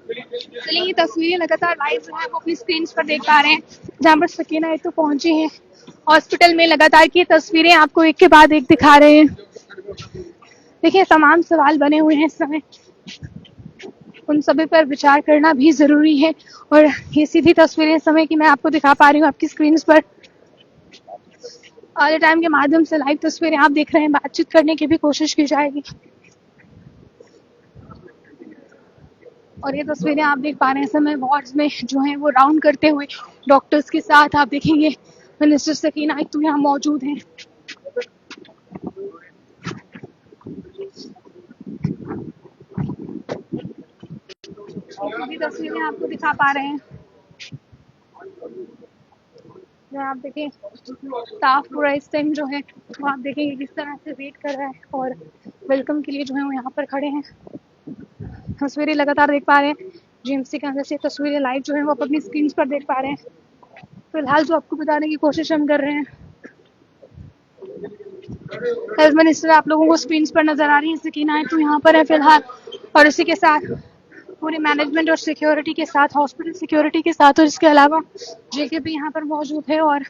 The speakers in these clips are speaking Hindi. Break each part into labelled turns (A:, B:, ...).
A: चलिए, ये तस्वीरें लगातार लाइव जो है वो अपनी स्क्रीन पर देख पा रहे हैं, जहाँ पर सकीना एक तो पहुंची हैं हॉस्पिटल में। लगातार की तस्वीरें आपको एक के बाद एक दिखा रहे हैं। देखिए, तमाम सवाल बने हुए हैं इस समय, उन सभी पर विचार करना भी जरूरी है। और ये सीधी तस्वीरें इस समय की मैं आपको दिखा पा रही हूँ आपकी स्क्रीन पर। ऑल टाइम के माध्यम से लाइव तस्वीरें आप देख रहे हैं, बातचीत करने की भी कोशिश की जाएगी। और ये तस्वीरें आप देख पा रहे हैं समय वार्ड्स में जो है वो राउंड करते हुए डॉक्टर्स के साथ आप देखेंगे मिनिस्टर सकीना एक तो यहाँ मौजूद हैं। ये तस्वीरें आपको दिखा पा रहे हैं, जो आप देखें स्टाफ पूरा इस टाइम जो है वो आप देखेंगे किस तरह से वेट कर रहा है और वेलकम के लिए जो है वो यहाँ पर खड़े हैं। तस्वीरें लगातार देख पा रहे हैं जीएमसी के अंदर से, तस्वीरें लाइव जो है वो अपनी स्क्रीन पर देख पा रहे हैं। फिलहाल जो आपको बताने की कोशिश हम कर रहे हैं, हेल्थ मिनिस्टर आप लोगों को स्क्रीन पर नजर आ रही है, सकीना तो यहाँ पर है फिलहाल, और इसी के साथ पूरे मैनेजमेंट और सिक्योरिटी के साथ, हॉस्पिटल सिक्योरिटी के साथ, और इसके अलावा जेके भी यहाँ पर मौजूद है। और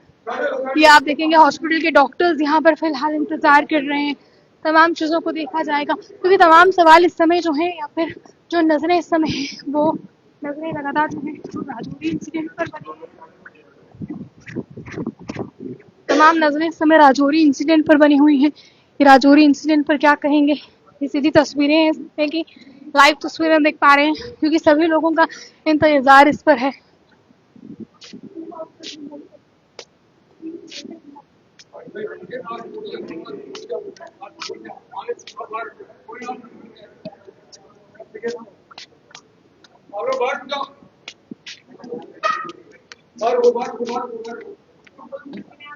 A: ये आप देखेंगे हॉस्पिटल के डॉक्टर्स यहाँ पर फिलहाल इंतजार कर रहे हैं। तमाम चीजों को देखा जाएगा क्योंकि तमाम सवाल इस समय जो है, या फिर जो नजरें इस समय है वो नजरें लगातार जो है राजौरी इंसिडेंट पर बनी है। तमाम नजरें इस समय राजौरी इंसिडेंट पर बनी हुई हैं। ये राजौरी इंसिडेंट पर क्या कहेंगे, ये सीधी तस्वीरें हैं कि लाइव तस्वीरें देख पा रहे हैं क्योंकि सभी लोगों का इंतजार इस पर है।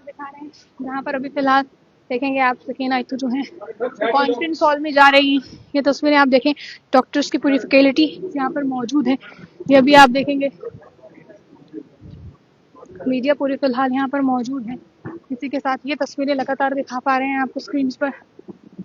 A: दिखा रहे हैं जहाँ पर अभी फिलहाल देखेंगे आप सकीना एक तो जो है कॉन्फ्रेंस हॉल में जा रही हैं। ये तस्वीरें आप देखें, डॉक्टर्स की पूरी फैकल्टी यहाँ पर मौजूद है। ये भी आप देखेंगे मीडिया पूरी फिलहाल यहाँ पर मौजूद है। इसी के साथ ये तस्वीरें लगातार दिखा पा रहे हैं आपको स्क्रीन पर,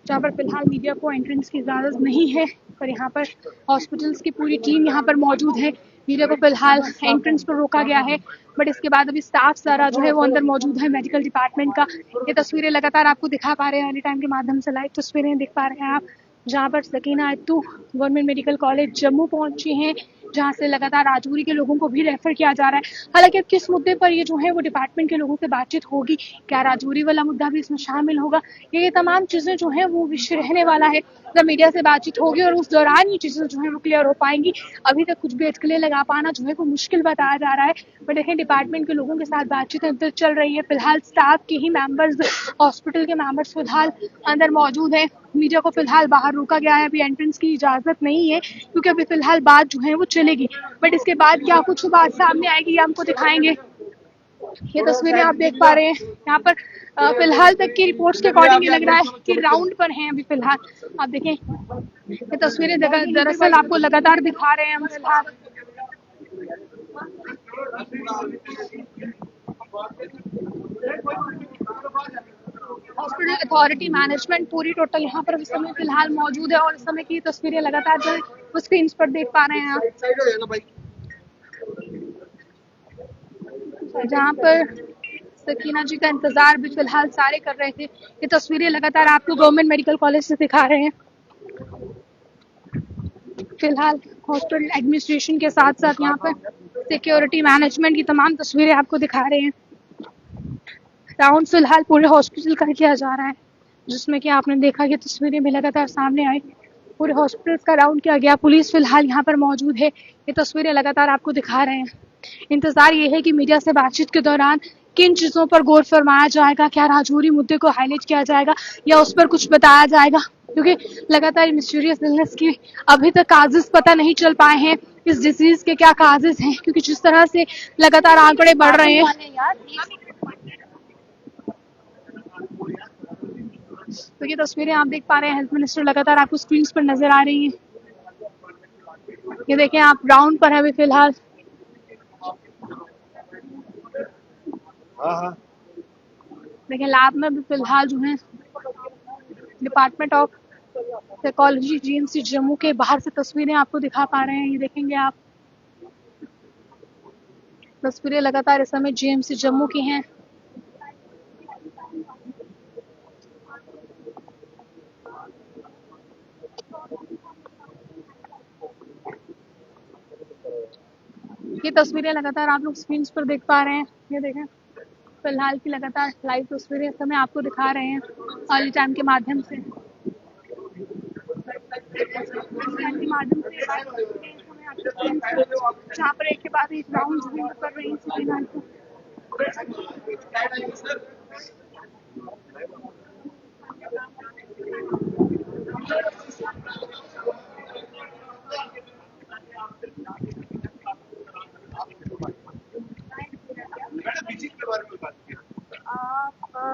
A: जहाँ पर फिलहाल मीडिया को एंट्रेंस की इजाजत नहीं है, पर यहाँ पर हॉस्पिटल्स की पूरी टीम यहाँ पर मौजूद है। मीडिया को फिलहाल एंट्रेंस पर रोका गया है, बट इसके बाद अभी स्टाफ सारा जो है वो अंदर मौजूद है मेडिकल डिपार्टमेंट का। ये तस्वीरें लगातार आपको दिखा पा रहे हैं, एनी टाइम के माध्यम से लाइव तस्वीरें दिख पा रहे हैं आप, जहाँ पर Sakina Attu Government Medical College Jammu पहुंची हैं, जहाँ से लगातार राजौरी के लोगों को भी रेफर किया जा रहा है। हालांकि अब किस मुद्दे पर ये जो है वो डिपार्टमेंट के लोगों से बातचीत होगी, क्या राजौरी वाला मुद्दा भी इसमें शामिल होगा, ये तमाम चीजें जो है वो विषय रहने वाला है जब मीडिया से बातचीत होगी और उस दौरान ये चीजें जो है वो क्लियर हो पाएंगी। अभी तक कुछ भी अटकलें लगा पाना जो है वो मुश्किल बताया जा रहा है, पर देखें डिपार्टमेंट के लोगों के साथ बातचीत अंदर चल रही है। फिलहाल स्टाफ के ही मेंबर्स, हॉस्पिटल के मेंबर्स फिलहाल अंदर मौजूद है। मीडिया को फिलहाल बाहर रोका गया है, अभी एंट्रेंस की इजाजत नहीं है क्योंकि अभी फिलहाल बात जो है वो चलेगी, बट इसके बाद क्या कुछ बात सामने आएगी ये हमको दिखाएंगे। ये तस्वीरें आप देख पा रहे हैं यहाँ पर फिलहाल तक की रिपोर्ट्स के अकॉर्डिंग ये लग रहा है कि राउंड पर हैं अभी फिलहाल। आप देखें ये तस्वीरें दरअसल आपको लगातार दिखा रहे हैं हम फिलहाल। हॉस्पिटल अथॉरिटी मैनेजमेंट पूरी टोटल यहाँ पर इस समय फिलहाल मौजूद है और इस समय की तस्वीरें लगातार जो है वो स्क्रीन पर देख पा रहे हैं आप, जहाँ पर सकीना जी का इंतजार भी फिलहाल सारे कर रहे थे। ये तस्वीरें लगातार आपको गवर्नमेंट मेडिकल कॉलेज से दिखा रहे हैं। फिलहाल हॉस्पिटल एडमिनिस्ट्रेशन के साथ साथ यहाँ पर सिक्योरिटी मैनेजमेंट की तमाम तस्वीरें आपको दिखा रहे हैं। राउंड फिलहाल पूरे हॉस्पिटल का किया जा रहा है, जिसमें कि आपने देखा कि तस्वीरें भी लगातार सामने आई, पूरे हॉस्पिटल का राउंड किया गया। पुलिस फिलहाल यहाँ पर मौजूद है, ये तस्वीरें लगातार आपको दिखा रहे हैं। इंतजार ये है कि मीडिया से बातचीत के दौरान किन चीजों पर गौर फरमाया जाएगा, क्या राजौरी मुद्दे को हाईलाइट किया जाएगा या उस पर कुछ बताया जाएगा, क्योंकि लगातार मिस्टीरियस इलनेस की अभी तक काजेस पता नहीं चल पाए हैं, इस डिजीज के क्या काजेस हैं, क्योंकि जिस तरह से लगातार आंकड़े बढ़ रहे हैं। तो ये तस्वीरें आप देख पा रहे हैं, हेल्थ मिनिस्टर लगातार आपको स्क्रीन पर नजर आ रही हैं। ये देखें आप राउंड पर है अभी फिलहाल। देखिए लैब में भी फिलहाल जो है department of psychology GMC Jammu के बाहर से तस्वीरें आपको दिखा पा रहे हैं। ये देखेंगे आप, तस्वीरें लगातार इस समय जीएमसी जम्मू की हैं। ये तस्वीरें लगातार आप लोग स्क्रीन पर देख पा रहे हैं। ये देखें, फिलहाल की लगातार लाइव तस्वीरें इस समय आपको दिखा रहे हैं ऑल टाइम के माध्यम से। जहाँ पर एक के बाद एक राउंड कर रही हैं फिलहाल को।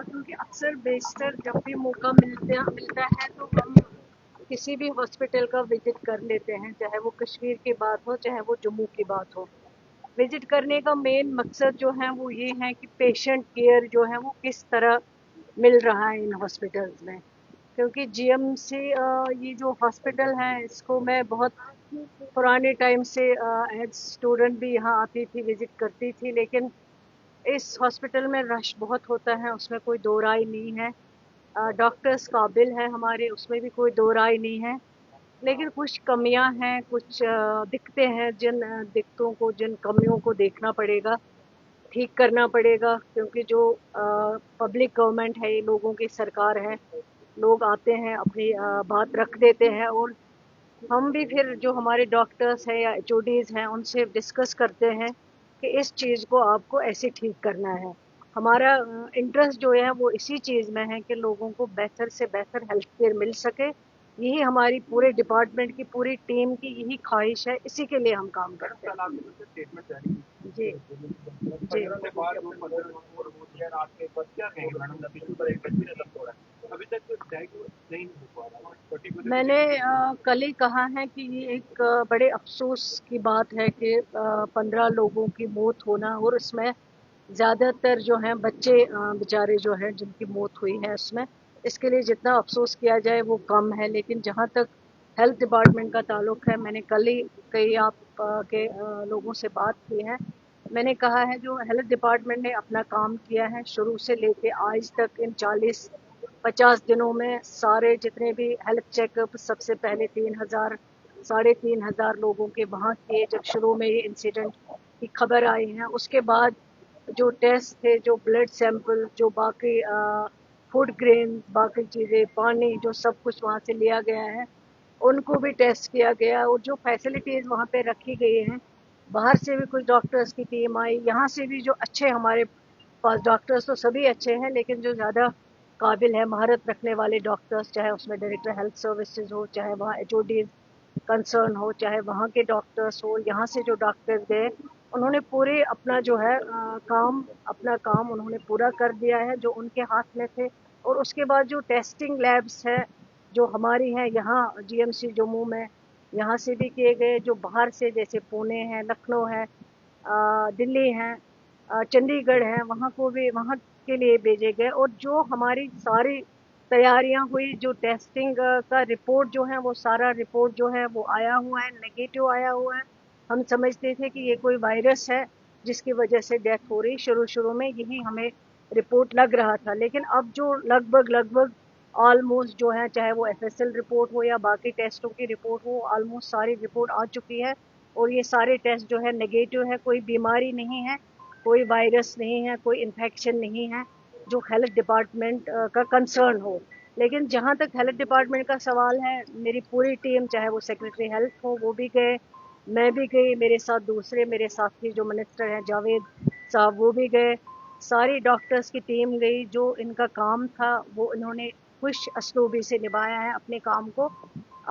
B: क्योंकि अक्सर बेशतर जब भी मौका मिलता है तो हम किसी भी हॉस्पिटल का विजिट कर लेते हैं, चाहे वो कश्मीर की बात हो चाहे वो जम्मू की बात हो। विजिट करने का मेन मकसद जो है वो ये है कि पेशेंट केयर जो है वो किस तरह मिल रहा है इन हॉस्पिटल्स में। क्योंकि जीएमसी ये जो हॉस्पिटल है इसको मैं बहुत पुराने टाइम से एज स्टूडेंट भी यहाँ आती थी, विजिट करती थी, लेकिन इस हॉस्पिटल में रश बहुत होता है, उसमें कोई दो राय नहीं है। डॉक्टर्स काबिल हैं हमारे, उसमें भी कोई दो राय नहीं है। लेकिन कुछ कमियां हैं, कुछ दिक्कतें हैं, जिन दिक्कतों को, जिन कमियों को देखना पड़ेगा, ठीक करना पड़ेगा। क्योंकि जो पब्लिक गवर्नमेंट है, ये लोगों की सरकार है, लोग आते हैं अपनी बात रख देते हैं और हम भी फिर जो हमारे डॉक्टर्स हैं या एचओडीज हैं उनसे डिस्कस करते हैं कि इस चीज़ को आपको ऐसे ठीक करना है। हमारा इंटरेस्ट जो है वो इसी चीज़ में है कि लोगों को बेहतर से बेहतर हेल्थ केयर मिल सके। यही हमारी पूरे डिपार्टमेंट की, पूरी टीम की यही ख्वाहिश है, इसी के लिए हम काम करते हैं। जी जी। मैंने कल ही कहा है कि ये एक बड़े अफसोस की बात है कि 15 लोगों की मौत होना, और इसमें ज़्यादातर जो हैं बच्चे बेचारे जो हैं जिनकी मौत हुई है उसमें। इसके लिए जितना अफसोस किया जाए वो कम है। लेकिन जहाँ तक हेल्थ डिपार्टमेंट का ताल्लुक है, मैंने कल ही कई आप के लोगों से बात की है। मैंने कहा है जो हेल्थ डिपार्टमेंट ने अपना काम किया है शुरू से लेके आज तक, इन 40-50 दिनों में सारे जितने भी हेल्थ चेकअप, सबसे पहले 3000 3,500 लोगों के वहाँ किए जब शुरू में ये इंसिडेंट की खबर आई है। उसके बाद जो टेस्ट थे, जो ब्लड सैंपल, जो बाकी फूड ग्रेन, बाकी चीज़ें, पानी, जो सब कुछ वहाँ से लिया गया है, उनको भी टेस्ट किया गया। और जो फैसिलिटीज़ वहाँ पे रखी गई हैं, बाहर से भी कुछ डॉक्टर्स की टीम आई, यहाँ से भी जो अच्छे हमारे पास डॉक्टर्स तो सभी अच्छे हैं, लेकिन जो ज़्यादा काबिल है, महारत रखने वाले डॉक्टर्स, चाहे उसमें डायरेक्टर हेल्थ सर्विसेज हो, चाहे वहाँ एचओडी कंसर्न हो, चाहे वहाँ के डॉक्टर्स हो, यहाँ से जो डॉक्टर्स गए उन्होंने पूरे अपना जो है अपना काम उन्होंने पूरा कर दिया है जो उनके हाथ में थे। और उसके बाद जो टेस्टिंग लैब्स है जो हमारी हैं यहाँ जीएमसी जम्मू में, यहाँ से भी किए गए, जो बाहर से जैसे पुणे है, लखनऊ है, दिल्ली है, चंडीगढ़ है, वहाँ को भी, वहाँ के लिए भेजे गए। और जो हमारी सारी तैयारियां हुई, जो टेस्टिंग का रिपोर्ट जो है वो सारा रिपोर्ट जो है वो आया हुआ है, नेगेटिव आया हुआ है। हम समझते थे कि ये कोई वायरस है जिसकी वजह से डेथ हो रही, शुरू में यही हमें रिपोर्ट लग रहा था। लेकिन अब जो लगभग ऑलमोस्ट जो है, चाहे वो एफएसएल रिपोर्ट हो या बाकी टेस्टों की रिपोर्ट हो, ऑलमोस्ट सारी रिपोर्ट आ चुकी है और ये सारे टेस्ट जो है नेगेटिव है। कोई बीमारी नहीं है, कोई वायरस नहीं है, कोई इन्फेक्शन नहीं है जो हेल्थ डिपार्टमेंट का कंसर्न हो। लेकिन जहाँ तक हेल्थ डिपार्टमेंट का सवाल है, मेरी पूरी टीम, चाहे वो सेक्रेटरी हेल्थ हो वो भी गए, मैं भी गई, मेरे साथ दूसरे मेरे साथी जो मिनिस्टर हैं जावेद साहब वो भी गए, सारी डॉक्टर्स की टीम गई। जो इनका काम था वो इन्होंने खुश असलूबी से निभाया है अपने काम को।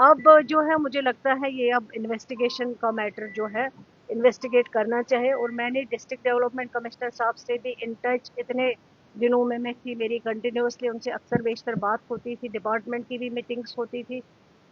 B: अब जो है मुझे लगता है ये अब इन्वेस्टिगेशन का मैटर जो है इन्वेस्टिगेट करना चाहिए। और मैंने डिस्ट्रिक्ट डेवलपमेंट कमिश्नर साहब से भी इन टच इतने दिनों में मैं थी, मेरी कंटिन्यूसली उनसे अक्सर बेशतर बात होती थी, डिपार्टमेंट की भी मीटिंग्स होती थी,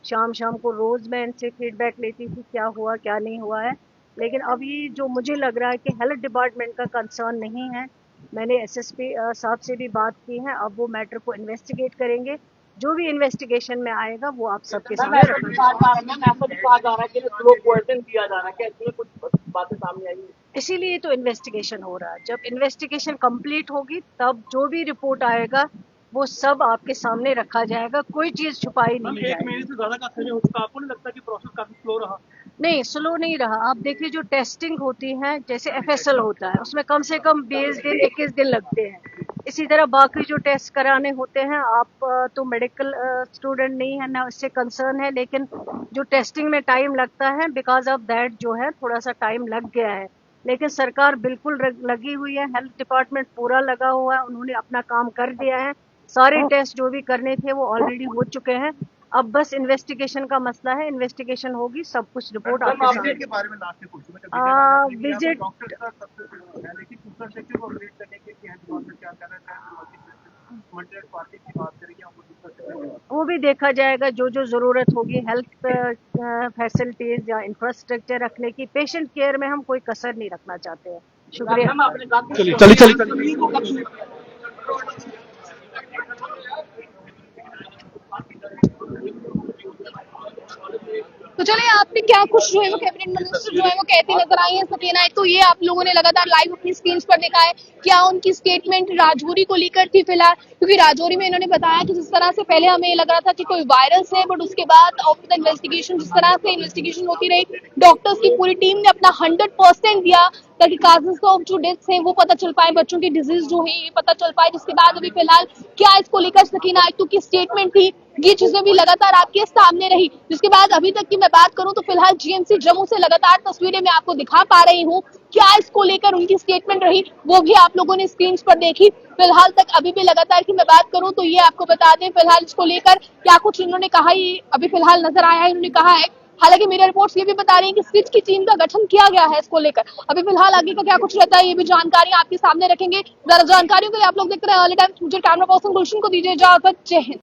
B: शाम को रोज़ मैं इनसे फीडबैक लेती थी क्या हुआ क्या नहीं हुआ है। लेकिन अब ये जो मुझे लग रहा है कि हेल्थ डिपार्टमेंट का कंसर्न नहीं है, मैंने एसएसपी साहब से भी बात की है, अब वो मैटर को इन्वेस्टिगेट करेंगे। जो भी इन्वेस्टिगेशन में आएगा वो आप सबके
C: मैम
B: सामने
C: ऐसा
B: रखा
C: भी कहा
B: जाएगा।
C: जा रहा है, मैम ऐसा भी कहा जा रहा है कि स्लो पॉइजन दिया जा रहा है, क्या इसमें कुछ बातें सामने आई हैं?
B: इसीलिए तो इन्वेस्टिगेशन हो रहा है। जब इन्वेस्टिगेशन कंप्लीट होगी तब जो भी रिपोर्ट आएगा वो सब आपके सामने रखा जाएगा, कोई चीज छुपाई
C: मैम
B: नहीं
C: एक
B: जाएगी।
C: महीने से ज्यादा का समय हो चुका, आपको नहीं लगता कि प्रोसेस काफी स्लो रहा?
B: नहीं, स्लो नहीं रहा। आप देखिए जो टेस्टिंग होती है, जैसे FSL होता है, उसमें कम से कम 20 दिन 21 दिन लगते हैं। इसी तरह बाकी जो टेस्ट कराने होते हैं, आप तो मेडिकल स्टूडेंट नहीं है ना, उससे कंसर्न है, लेकिन जो टेस्टिंग में टाइम लगता है बिकॉज ऑफ दैट जो है थोड़ा सा टाइम लग गया है। लेकिन सरकार बिल्कुल लगी हुई है, हेल्थ डिपार्टमेंट पूरा लगा हुआ है, उन्होंने अपना काम कर दिया है। सारे टेस्ट जो भी करने थे वो ऑलरेडी हो चुके हैं। अब बस इन्वेस्टिगेशन का मसला है, इन्वेस्टिगेशन होगी, सब कुछ रिपोर्ट
C: मैम
B: आपके
C: आपके
B: सामने।
C: के बारे में लास्ट में पूछूं,
B: विजिट
C: डॉक्टर का सबसे है, लेकिन इंफ्रास्ट्रक्चर को अपडेट करने के लिए डिपार्टमेंट क्या कर रहा है, मल्टी पार्टी की बात करें या
B: वो भी देखा जाएगा, जो जो जरूरत होगी हेल्थ फैसिलिटीज या इंफ्रास्ट्रक्चर रखने की। पेशेंट केयर में हम कोई कसर नहीं रखना चाहते हैं। शुक्रिया।
C: मैम आपने कहा चलिए
A: तो चलिए आपने क्या कुछ जो है वो कैबिनेट मिनिस्टर जो है वो कहती नजर आई है सकीना। तो ये आप लोगों ने लगातार लाइव अपनी स्क्रीन पर देखा है। क्या उनकी स्टेटमेंट राजौरी को लेकर थी फिलहाल, क्योंकि राजौरी में इन्होंने बताया कि जिस तरह से पहले हमें लग रहा था कि कोई वायरस है, बट उसके बाद ऑफ द इन्वेस्टिगेशन जिस तरह से इन्वेस्टिगेशन होती रही, डॉक्टर्स की पूरी टीम ने अपना 100% दिया ताकि काजेस ऑफ जो डेथ्स हैं वो पता चल पाए, बच्चों की डिजीज जो है ये पता चल पाए। जिसके बाद अभी फिलहाल क्या इसको लेकर सकीना आयतू की स्टेटमेंट थी, ये चीजें भी लगातार आपके सामने रही। जिसके बाद अभी तक की मैं बात करूं तो फिलहाल GMC जम्मू से लगातार तस्वीरें मैं आपको दिखा पा रही हूं। क्या इसको लेकर उनकी स्टेटमेंट रही वो भी आप लोगों ने स्क्रीन पर देखी। फिलहाल तक अभी भी लगातार की मैं बात करूं तो ये आपको बता दें फिलहाल इसको लेकर क्या कुछ इन्होंने कहा, ये अभी फिलहाल नजर आया है। इन्होंने कहा है, हालांकि मेरे रिपोर्ट्स ये भी बता रही हैं कि स्विच की टीम का गठन किया गया है इसको लेकर। अभी फिलहाल आगे का क्या कुछ रहता है ये भी जानकारी आपके सामने रखेंगे। ज्यादा जानकारियों के लिए आप लोग देखते रहे अर्ली टाइम्स। मुझे कैमरा पर्सन गुलशन को दीजिए इजाजत। जय हिंद।